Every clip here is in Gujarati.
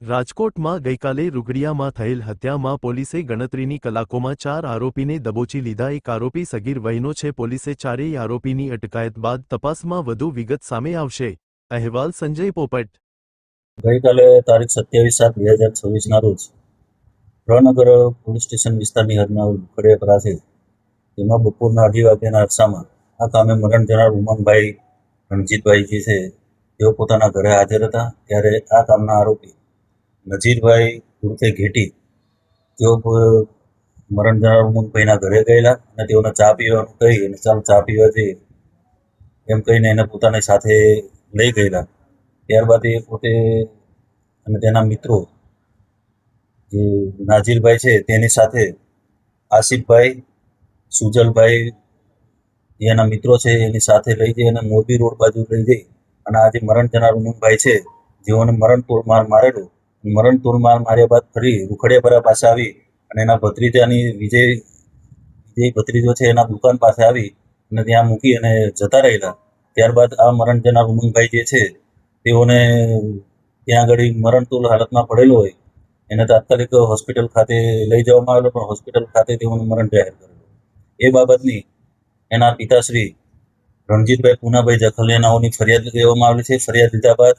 રાજકોટમાં ગઈકાલે રૂગડિયામાં થયેલ હત્યામાં પોલીસે ગણતરીની કલાકોમાં 4 આરોપીને દબોચી લીધા। એક આરોપી સગીર વયનો છે। પોલીસે ચારેય આરોપીની અટકાયત બાદ તપાસમાં વધુ વિગત સામે આવશે। અહેવાલ સંજય પોપટ। ગઈકાલે તારીખ 27/7/2026ના રોજ પ્રનગર પોલીસ સ્ટેશન વિસ્તારની હદના રૂખડિયા પાસે તેમાં બપોરના 2:30 વાગ્યાના અરસામાં આ કામે મરણ જનાર ઉમંગભાઈ રણજીતભાઈ જે છે તેઓ પોતાના ઘરે હાજર હતા। ત્યારે આ કામના આરોપી નજીરભાઈ ઉર્ફે ઘેટી તેઓ મરણ જનાર ઉમંગભાઈના ઘરે ગયેલા અને તેઓને ચા પીવાનું કહી અને ચાલ ચા પીવા જઈએ એમ કહીને એને પોતાની સાથે લઈ ગયેલા। ત્યારબાદ એ પોતે અને તેના મિત્રો જે નાજીરભાઈ છે તેની સાથે આસિફભાઈ, સુજલભાઈ એના મિત્રો છે એની સાથે લઈ જઈ અને મોરબી રોડ બાજુ લઈ જઈ અને આ જે મરણ જનાર ઉમંગભાઈ છે જેઓને મરણતોલ માર મારેલો, મરણતોલ માર માર્યા બાદ ફરી રૂખડિયાપરા પાસે આવી અને એના ભત્રીજાની વિજય ભત્રીજો છે એના દુકાન પાસે આવી અને ત્યાં મૂકી અને જતા રહેલા। ત્યારબાદ આ મરણ જનાર ઉમંગભાઈ જે છે તેઓને ત્યાં આગળ મરણતોલ હાલતમાં પડેલો હોય એને તાત્કાલિક હોસ્પિટલ ખાતે લઈ જવામાં આવેલો, પણ હોસ્પિટલ ખાતે તેઓનું મરણ જાહેર કરેલું। એ બાબતની એના પિતાશ્રી રણજીતભાઈ પૂનાભાઈ જખલિયાનાઓની ફરિયાદ લેવામાં આવેલી છે। ફરિયાદ લીધા બાદ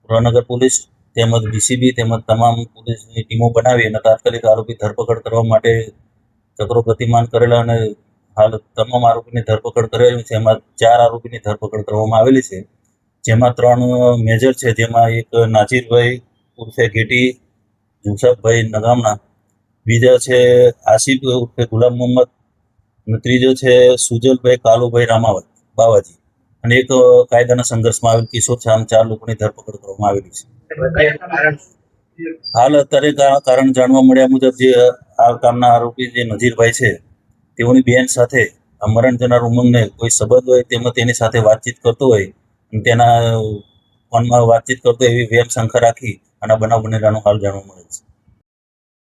પ્રનગર પોલીસ તેમજ ડીસીબી તેમજ તમામ પોલીસની ટીમો બનાવી અને તાત્કાલિક આરોપી ધરપકડ કરવા માટે ચક્રો ગતિમાન કરેલા અને હાલ તમામ આરોપીની ધરપકડ કરેલી છે। એમાં 4 આરોપીની ધરપકડ કરવામાં આવેલી છે, જેમાં 3 મેજર છે, જેમાં એક નાજીરભાઈ ઉર્ફે ઘેટી જુસાફભાઈ નગામના, બીજા છે આસિફ ઉર્ફે ગુલામ મોહમ્મદ અને ત્રીજો છે સુજલભાઈ કાલુભાઈ બાવાજી અને એક કાયદાના સંઘર્ષમાં આવેલ કિશોર છે। આમ 4 લોકોની ધરપકડ કરવામાં આવેલી છે। હાલ અત્યારે કારણ જાણવા મળ્યા મુજબ જે આ કામના આરોપી જે નજીરભાઈ છે તેઓની બેન સાથે આ મરણ જનાર ઉમંગને કોઈ સંબંધ હોય તેમજ તેની સાથે વાતચીત કરતો હોય અને તેના ફોનમાં વાતચીત કરતો એવી વેમ શંકા રાખી અને બનાવ બનેલાનું હાલ જાણવા મળે છે।